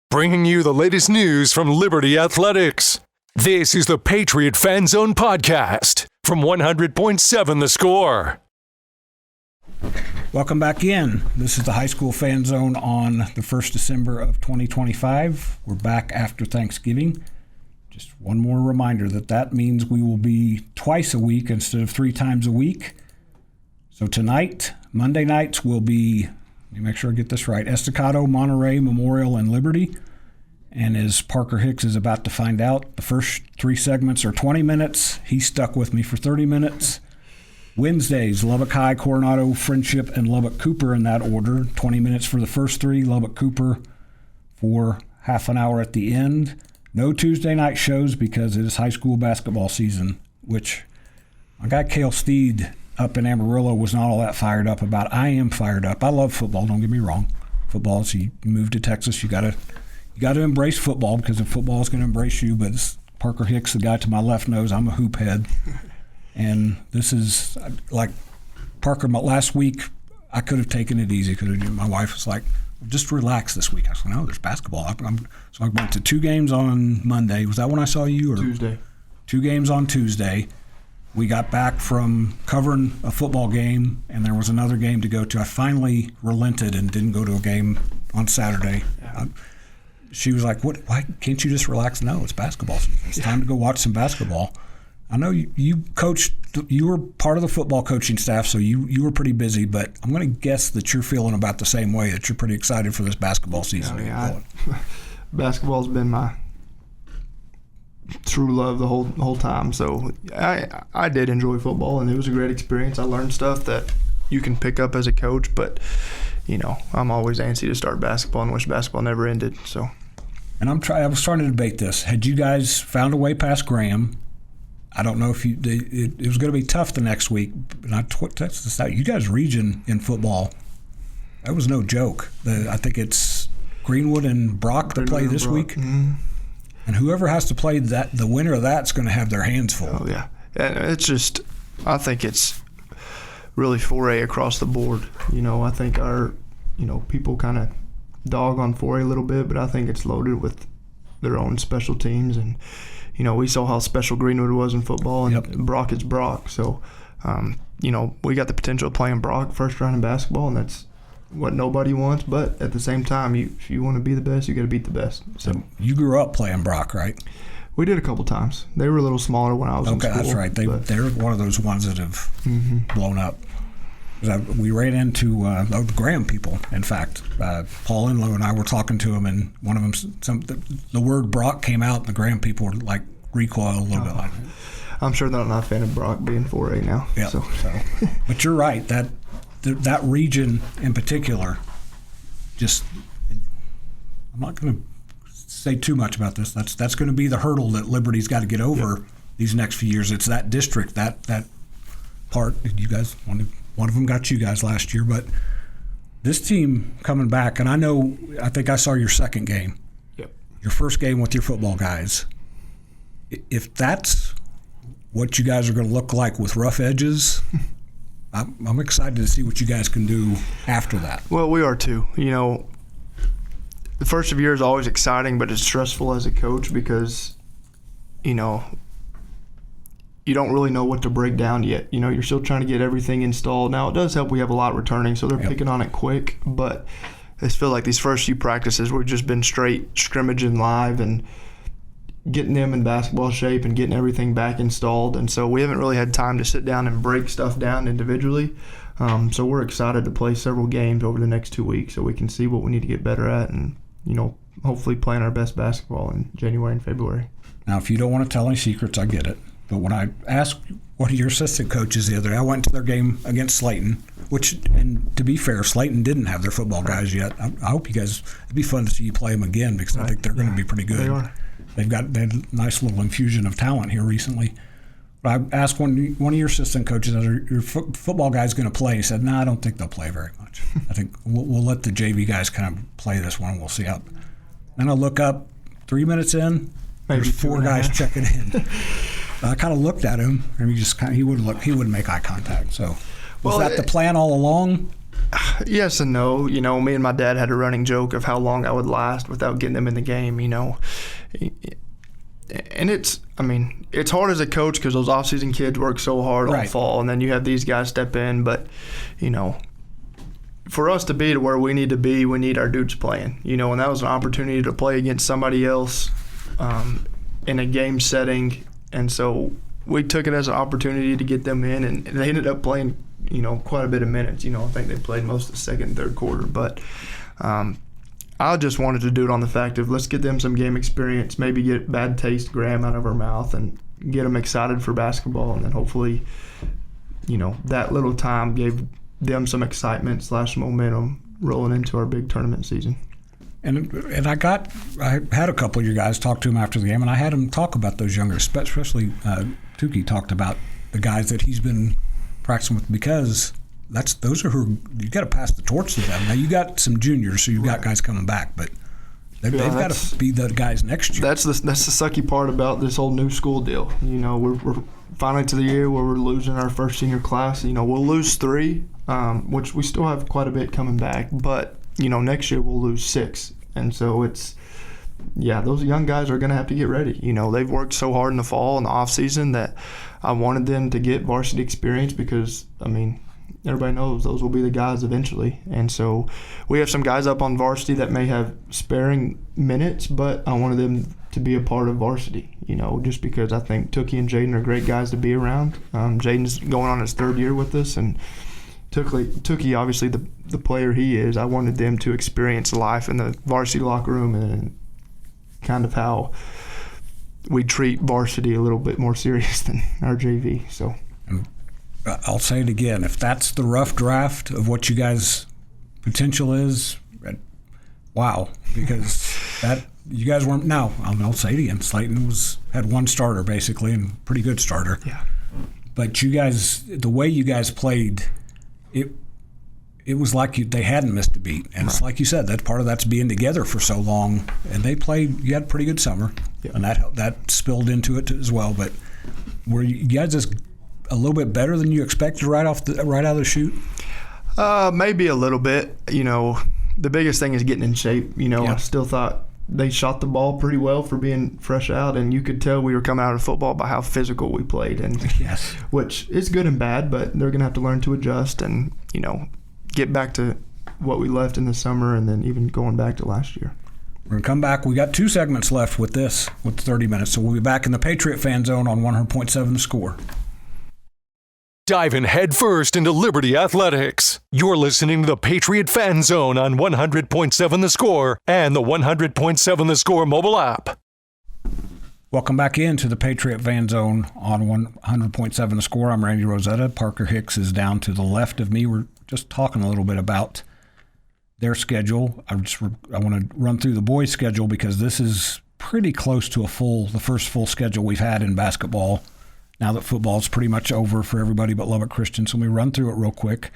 bringing you the latest news from Liberty Athletics. This is the Patriot Fan Zone podcast from 100.7 The Score. Welcome back in. This is the High School Fan Zone on the 1st December of 2025. We're back after Thanksgiving. Just one more reminder that means we will be twice a week instead of 3 times a week. So tonight, Monday nights, will be, let me make sure I get this right, Estacado, Monterey, Memorial, and Liberty. And as Parker Hicks is about to find out, the first 3 segments are 20 minutes. He stuck with me for 30 minutes. Wednesdays, Lubbock High, Coronado, Friendship, and Lubbock Cooper in that order. 20 minutes for the first 3, Lubbock Cooper for half an hour at the end. No Tuesday night shows because it is high school basketball season, which my guy Cale Steed up in Amarillo was not all that fired up about. I am fired up. I love football, don't get me wrong. Football, so you move to Texas, you got to embrace football because if football is going to embrace you, but as Parker Hicks, the guy to my left, knows I'm a hoop head. And this is like Parker. Last week, I could have taken it easy. My wife was like, "Just relax this week." I said, "No, there's basketball." So I went to 2 games on Monday. Was that when I saw you? Or Tuesday. 2 games on Tuesday. We got back from covering a football game, and there was another game to go to. I finally relented and didn't go to a game on Saturday. Yeah. She was like, "What? Why can't you just relax?" No, it's basketball season. It's time to go watch some basketball. I know you coached. You were part of the football coaching staff, so you were pretty busy. But I'm going to guess that you're feeling about the same way. That you're pretty excited for this basketball season. Basketball's been my true love the whole time. So I did enjoy football, and it was a great experience. I learned stuff that you can pick up as a coach. But I'm always antsy to start basketball and wish basketball never ended. So. And I was trying to debate this. Had you guys found a way past Graham? I don't know if it was going to be tough the next week. And I texted this out. You guys' region in football, that was no joke. I think it's Greenwood and Brock to play this week. Mm-hmm. And whoever has to play that, the winner of that's going to have their hands full. Oh, yeah. And I think it's really 4A across the board. I think our, people kind of dog on 4A a little bit, but I think it's loaded with their own special teams. And, we saw how special Greenwood was in football, and yep. Brock is Brock. So, we got the potential of playing Brock first round in basketball, and that's what nobody wants. But at the same time, if you want to be the best, you got to beat the best. So you grew up playing Brock, right? We did a couple times. They were a little smaller when I was in school. Okay, that's right. They're one of those ones that have blown up. We ran into the Graham people. In fact, Paul Enlow and I were talking to them, and one of them, the word Brock came out, and the Graham people were like recoiled a little bit. Like, I'm sure they're not a fan of Brock being 4A now. Yeah. So. But you're right. That region in particular, I'm not going to say too much about this. That's going to be the hurdle that Liberty's got to get over these next few years. It's that district, that part. You guys one of them got you guys last year, but this team coming back, and I think I saw your second game. Yep. Your first game with your football guys. If that's what you guys are going to look like with rough edges, I'm excited to see what you guys can do after that. Well, we are too. The first of the year is always exciting, but it's stressful as a coach because, you don't really know what to break down yet. You're still trying to get everything installed. Now, it does help we have a lot returning, so they're picking on it quick. But I just feel like these first few practices, we've just been straight scrimmaging live and getting them in basketball shape and getting everything back installed. And so we haven't really had time to sit down and break stuff down individually. So we're excited to play several games over the next 2 weeks so we can see what we need to get better at and, hopefully playing our best basketball in January and February. Now, if you don't want to tell any secrets, I get it. But when I asked one of your assistant coaches the other day, I went to their game against Slayton, and to be fair, Slayton didn't have their football guys yet. I hope you guys, it'd be fun to see you play them again because I think they're going to be pretty good. They are. They had a nice little infusion of talent here recently. But I asked one of your assistant coaches, are your football guys going to play? He said, no, I don't think they'll play very much. I think we'll let the JV guys kind of play this one and we'll see how. Then I look up 3 minutes in, there's 4 guys checking in. I kind of looked at him, and he wouldn't make eye contact. So, was that the plan all along? Yes and no. You know, me and my dad had a running joke of how long I would last without getting them in the game, you know. And it's hard as a coach because those off-season kids work so hard all fall, and then you have these guys step in. But, you know, for us to be to where we need to be, we need our dudes playing, you know, and that was an opportunity to play against somebody else in a game setting. And so we took it as an opportunity to get them in, and they ended up playing, you know, quite a bit of minutes. You know, I think they played most of the second and third quarter. But I just wanted to do it on the fact of let's get them some game experience, maybe get bad taste Graham out of our mouth and get them excited for basketball. And then hopefully, you know, that little time gave them some excitement / momentum rolling into our big tournament season. And I had a couple of you guys talk to him after the game, and I had him talk about those younger, especially Tukey talked about the guys that he's been practicing with, because those are who you got to pass the torch to them. Now you got some juniors, so you've got guys coming back, but they've got to be the guys next year. That's the sucky part about this whole new school deal. You know, we're finally to the year where we're losing our first senior class. You know, we'll lose 3, which we still have quite a bit coming back, but you know, next year we'll lose 6, and so those young guys are going to have to get ready. You know, they've worked so hard in the fall and the off season that I wanted them to get varsity experience because, I mean, everybody knows those will be the guys eventually. And so we have some guys up on varsity that may have sparing minutes, but I wanted them to be a part of varsity, you know, just because I think Tukey and Jaden are great guys to be around. Jaden's going on his 3rd year with us, and Tukey, obviously the player he is, I wanted them to experience life in the varsity locker room and kind of how we treat varsity a little bit more serious than our JV. So I'll say it again. If that's the rough draft of what you guys' potential is, wow, because that you guys weren't. Now I'll say it again. Slayton had 1 starter basically, and pretty good starter. Yeah. But you guys, the way you guys played, it was like they hadn't missed a beat, and it's like you said, that part of that's being together for so long, and they played. You had a pretty good summer, and that spilled into it as well. But were you guys just a little bit better than you expected right out of the chute? Maybe a little bit. You know, the biggest thing is getting in shape. You know, I still thought they shot the ball pretty well for being fresh out, and you could tell we were coming out of football by how physical we played, and which is good and bad, but they're going to have to learn to adjust and, you know, get back to what we left in the summer and then even going back to last year. We're going to come back. We got 2 segments left with 30 minutes, so we'll be back in the Patriot Fan Zone on 100.7 The Score. Diving headfirst into Liberty Athletics. You're listening to the Patriot Fan Zone on 100.7 The Score and the 100.7 The Score mobile app. Welcome back into the Patriot Fan Zone on 100.7 The Score. I'm Randy Rosetta. Parker Hicks is down to the left of me. We're just talking a little bit about their schedule. I want to run through the boys' schedule because this is pretty close to the first full schedule we've had in basketball now that football's pretty much over for everybody but Lubbock Christian. So let me run through it real quick.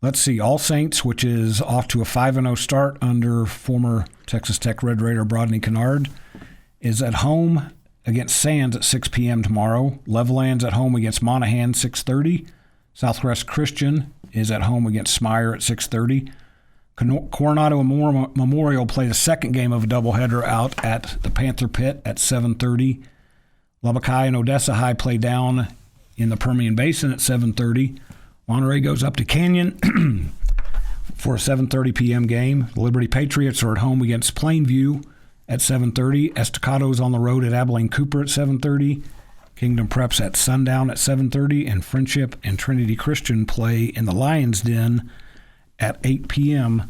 Let's see. All Saints, which is off to a 5-0 start under former Texas Tech Red Raider Brodney Kennard, is at home against Sands at 6 p.m. tomorrow. Levelland's at home against Monaghan, 6:30. Southwest Christian is at home against Smyer at 6:30. Coronado Memorial play the second game of a doubleheader out at the Panther Pit at 7:30. Lubbock High and Odessa High play down in the Permian Basin at 7:30. Monterey goes up to Canyon for a 7:30 p.m. game. The Liberty Patriots are at home against Plainview at 7:30. Estacado's on the road at Abilene Cooper at 7:30. Kingdom Prep's at Sundown at 7:30. And Friendship and Trinity Christian play in the Lion's Den at 8 p.m.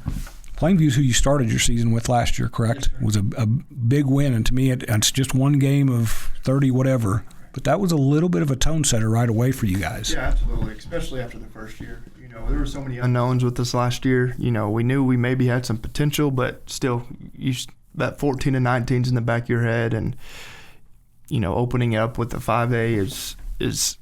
Plainview's who you started your season with last year, correct? Yes, was a big win, and to me it's just one game of 30 whatever. But that was a little bit of a tone setter right away for you guys. Yeah, absolutely, especially after the first year. You know, there were so many unknowns with this last year. You know, we knew we maybe had some potential, but still, that 14 and 19's in the back of your head, and you know, opening up with the 5A is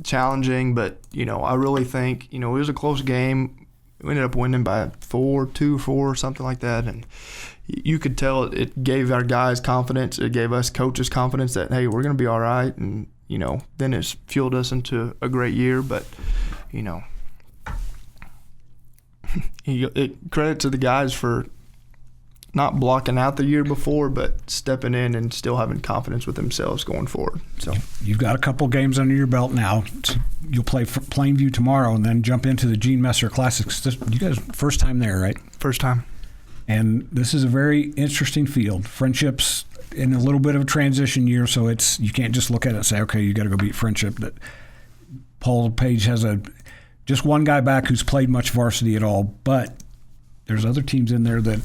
challenging. But you know, I really think it was a close game. We ended up winning by 2-4, something like that, and you could tell it gave our guys confidence. It gave us coaches confidence that, hey, we're going to be all right, and then it's fueled us into a great year. But credit to the guys for not blocking out the year before, but stepping in and still having confidence with themselves going forward. So you've got a couple games under your belt now. You'll play Plainview tomorrow and then jump into the Gene Messer Classics. You guys, first time there, right? First time. And this is a very interesting field. Friendship's in a little bit of a transition year, so you can't just look at it and say, okay, you got to go beat Friendship. That Paul Page has just one guy back who's played much varsity at all, but there's other teams in there that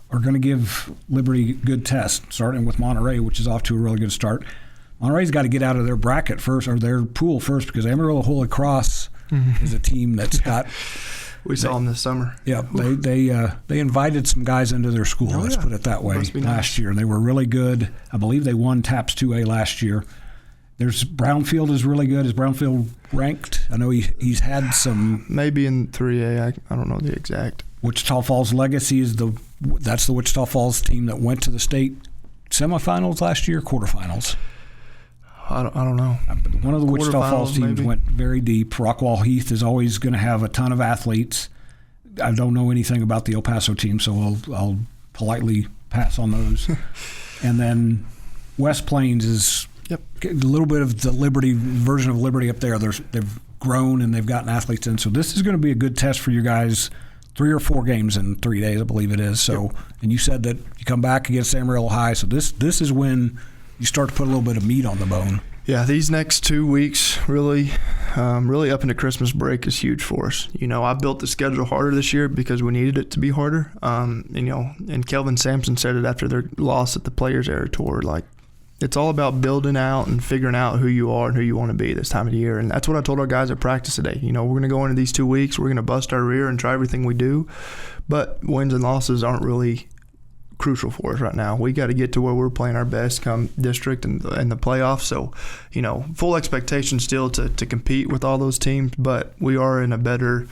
are going to give Liberty good tests, starting with Monterey, which is off to a really good start. Monterey's got to get out of their bracket first, or their pool first, because Amarillo Holy Cross is a team that's got. We saw them this summer. Yeah, they invited some guys into their school. Let's put it that way. Last year, and they were really good. I believe they won TAPS 2A last year. There's Brownfield is really good. Is Brownfield ranked? I know he's had some. Maybe in 3A. I don't know the exact. Wichita Falls Legacy that's the Wichita Falls team that went to the state semifinals last year, quarterfinals. I don't know. One of the Wichita Falls teams went very deep. Rockwall Heath is always going to have a ton of athletes. I don't know anything about the El Paso team, so I'll politely pass on those. And then West Plains is a little bit of the Liberty version of Liberty up there. They've grown and they've gotten athletes in. So this is going to be a good test for you guys. 3 or 4 games in 3 days, I believe it is. So, and you said that you come back against Amarillo High. So this is when you start to put a little bit of meat on the bone. Yeah, these next 2 weeks really up into Christmas break is huge for us. I built the schedule harder this year because we needed it to be harder. And Kelvin Sampson said it after their loss at the Players Era Tour, like, it's all about building out and figuring out who you are and who you want to be this time of the year. And that's what I told our guys at practice today. We're going to go into these 2 weeks. We're going to bust our rear and try everything we do. But wins and losses aren't really crucial for us right now. We got to get to where we're playing our best come district and the playoffs. So, full expectation still to compete with all those teams. But we are in a better,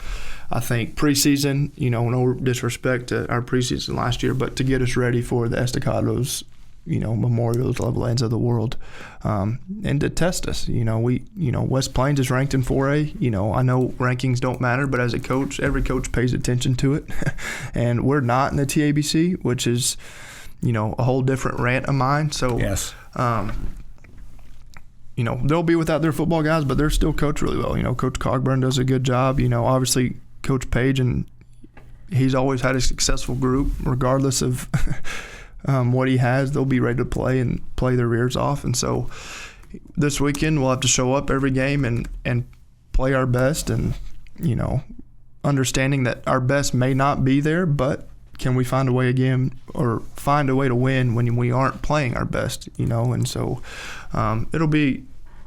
I think, preseason. No disrespect to our preseason last year, but to get us ready for the Estacados, Memorials, Levellands of the world, and to test us. West Plains is ranked in 4A. I know rankings don't matter, but as a coach, every coach pays attention to it. And we're not in the TABC, which is, a whole different rant of mine. So, yes. They'll be without their football guys, but they're still coached really well. Coach Cogburn does a good job. Obviously Coach Page, and he's always had a successful group, regardless of what he has. They'll be ready to play and play their ears off. And so this weekend we'll have to show up every game and play our best, and understanding that our best may not be there, but can we find a way again, or find a way to win when we aren't playing our best, and so it'll be,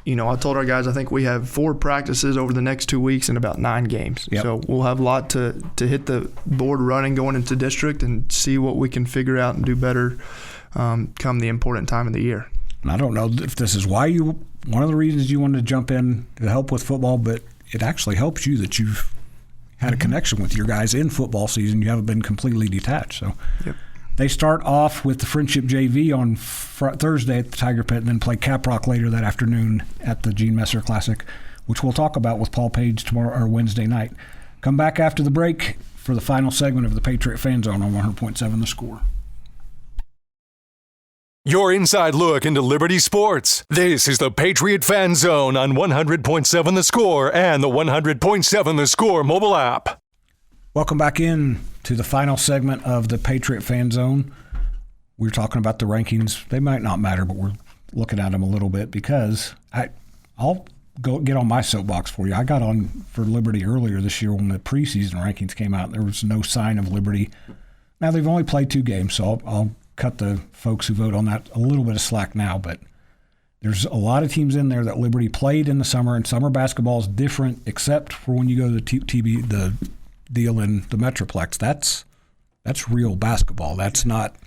I told our guys I think we have 4 practices over the next 2 weeks and about 9 games. Yep. So we'll have a lot to hit the board running going into district and see what we can figure out and do better come the important time of the year. And I don't know if this is why one of the reasons you wanted to jump in to help with football, but it actually helps you that you've had a connection with your guys in football season. You haven't been completely detached. So they start off with the Friendship JV on Thursday at the Tiger Pit, and then play Caprock later that afternoon at the Gene Messer Classic, which we'll talk about with Paul Page tomorrow or Wednesday night. Come back after the break for the final segment of the Patriot Fan Zone on 100.7 The Score. Your inside look into Liberty sports. This is the Patriot Fan Zone on 100.7 The Score and the 100.7 The Score mobile app. Welcome back in to the final segment of the Patriot Fan Zone. We're talking about the rankings. They might not matter, but we're looking at them a little bit because I'll go get on my soapbox for you. I got on for Liberty earlier this year when the preseason rankings came out. There was no sign of Liberty. Now, they've only played 2 games, so I'll cut the folks who vote on that a little bit of slack now, but there's a lot of teams in there that Liberty played in the summer, and summer basketball is different except for when you go to the deal in the Metroplex. That's real basketball. That's not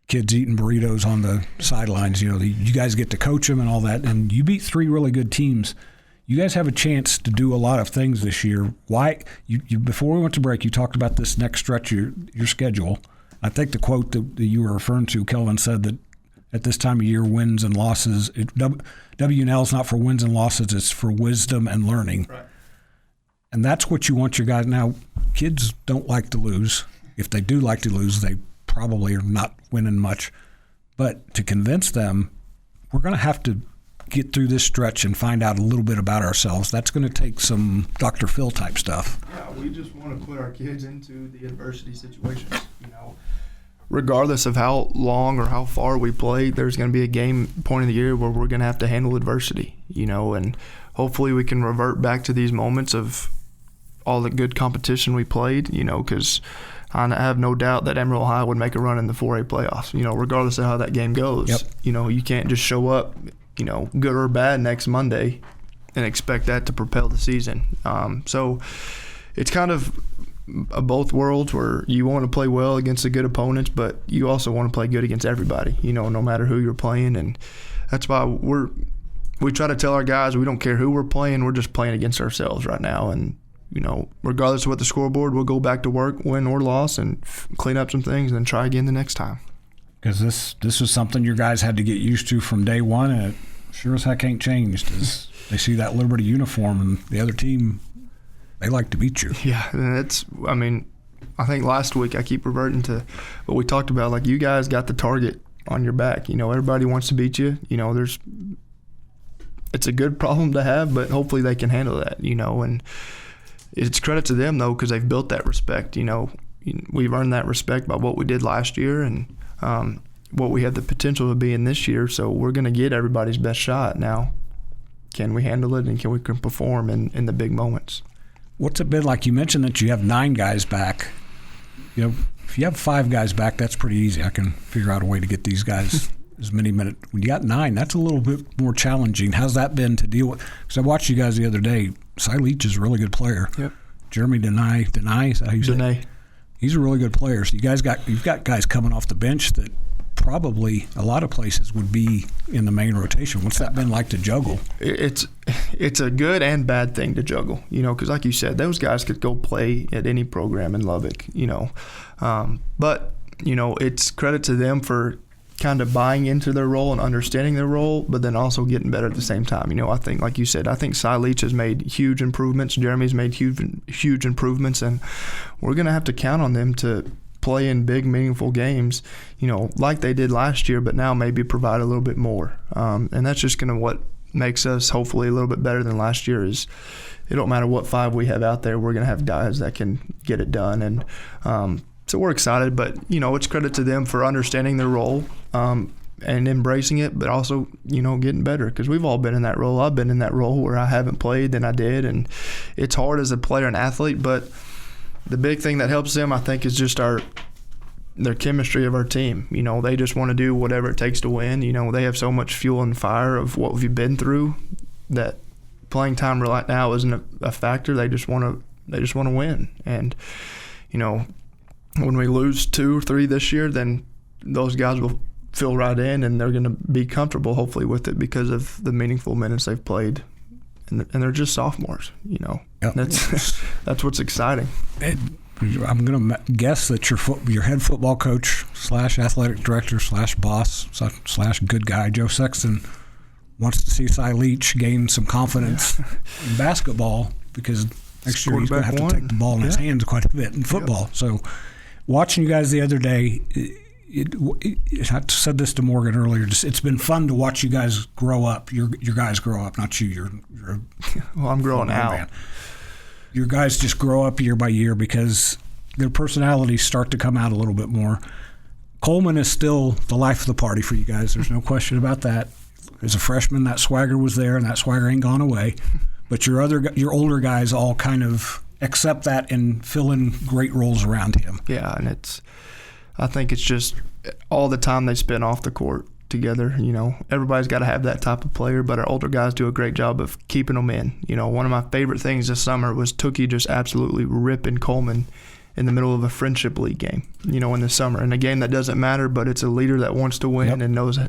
kids eating burritos on the sidelines. You guys get to coach them and all that, and you beat 3 really good teams. You guys have a chance to do a lot of things this year. Why? You before we went to break, you talked about this next stretch of your schedule. I think the quote that you were referring to, Kelvin said that at this time of year, wins and losses, WNL is not for wins and losses, it's for wisdom and learning. Right. And that's what you want your guys. Now, kids don't like to lose. If they do like to lose, they probably are not winning much. But to convince them, we're going to have to get through this stretch and find out a little bit about ourselves. That's going to take some Dr. Phil type stuff. Yeah, we just want to put our kids into the adversity situations. Regardless of how long or how far we play, there's going to be a game point of the year where we're going to have to handle adversity, and hopefully we can revert back to these moments of all the good competition we played, because I have no doubt that Emerald High would make a run in the 4A playoffs, regardless of how that game goes. Yep. You can't just show up, good or bad next Monday and expect that to propel the season. So it's kind of both worlds where you want to play well against the good opponents, but you also want to play good against everybody, no matter who you're playing. And that's why we try to tell our guys we don't care who we're playing, we're just playing against ourselves right now. And, regardless of what the scoreboard, we'll go back to work, win or loss, and clean up some things and then try again the next time. Because this was something your guys had to get used to from day one, and it sure as heck ain't changed. As they see that Liberty uniform and the other team, they like to beat you. Yeah, and I think last week I keep reverting to what we talked about. Like, you guys got the target on your back. Everybody wants to beat you. It's a good problem to have, but hopefully they can handle that, and it's credit to them, though, because they've built that respect. We've earned that respect by what we did last year and what we have the potential to be in this year. So we're going to get everybody's best shot. Now, can we handle it and can we perform in the big moments? What's it been like? You mentioned that you have 9 guys back. If you have 5 guys back, that's pretty easy. I can figure out a way to get these guys as many minutes. When you got 9, that's a little bit more challenging. How's that been to deal with? Because I watched you guys the other day. Cy Leach is a really good player. Yep. Jeremy Denai, is that how you say it? He's a really good player. So you've got guys coming off the bench that probably a lot of places would be in the main rotation. What's that been like to juggle? It's a good and bad thing to juggle, because like you said, those guys could go play at any program in Lubbock, but it's credit to them for kind of buying into their role and understanding their role, but then also getting better at the same time. I think, like you said, Cy Leach has made huge improvements. Jeremy's made huge improvements, and we're going to have to count on them to play in big, meaningful games, like they did last year, but now maybe provide a little bit more. And that's just going to what makes us hopefully a little bit better than last year is it don't matter what 5 we have out there, we're going to have guys that can get it done. And so we're excited, but, it's credit to them for understanding their role and embracing it, but also, getting better because we've all been in that role. I've been in that role where I haven't played than I did, and it's hard as a player and athlete, but the big thing that helps them, I think, is just their chemistry of our team. They just want to do whatever it takes to win. They have so much fuel and fire of what we've been through that playing time right now isn't a factor. They just want to win. And, when we lose 2 or 3 this year, then those guys will fill right in and they're going to be comfortable, hopefully, with it because of the meaningful minutes they've played. And they're just sophomores, Yep. That's what's exciting. I'm going to guess that your head football coach / athletic director / boss / good guy, Joe Sexton, wants to see Cy Leach gain some confidence in basketball because next year he's going to have to take the ball in his hands quite a bit in football. Yep. So watching you guys the other day, I said this to Morgan earlier. It's been fun to watch you guys grow up. Your guys grow up, not you. Well, I'm growing out. Man. Your guys just grow up year by year because their personalities start to come out a little bit more. Coleman is still the life of the party for you guys. There's no question about that. As a freshman, that swagger was there, and that swagger ain't gone away. But your older guys all kind of accept that and fill in great roles around him. Yeah, and I think it's just all the time they spend off the court together. Everybody's got to have that type of player, but our older guys do a great job of keeping them in. One of my favorite things this summer was Tookie just absolutely ripping Coleman in the middle of a friendship league game, in the summer. And a game that doesn't matter, but it's a leader that wants to win and knows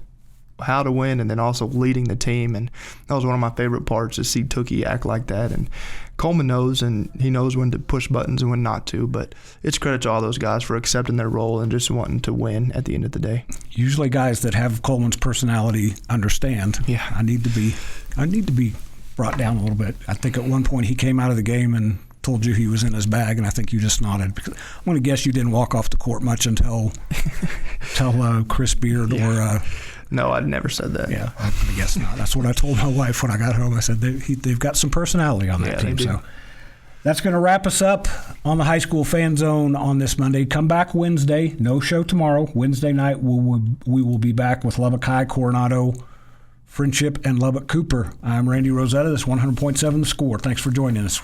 how to win, and then also leading the team. And that was one of my favorite parts, to see Tookie act like that. And Coleman knows, and he knows when to push buttons and when not to. But it's credit to all those guys for accepting their role and just wanting to win at the end of the day. Usually guys that have Coleman's personality understand. I need to be brought down a little bit. I think at one point he came out of the game and told you he was in his bag, and I think you just nodded. Because I'm going to guess you didn't walk off the court much until Chris Beard or. No, I'd never said that. Yeah, I guess not. That's what I told my wife when I got home. I said they've got some personality on that team. So that's going to wrap us up on the High School Fan Zone on this Monday. Come back Wednesday. No show tomorrow. Wednesday night we will be back with Lubbock High, Coronado, Friendship, and Lubbock Cooper. I'm Randy Rosetta. This is 100.7 The Score. Thanks for joining us.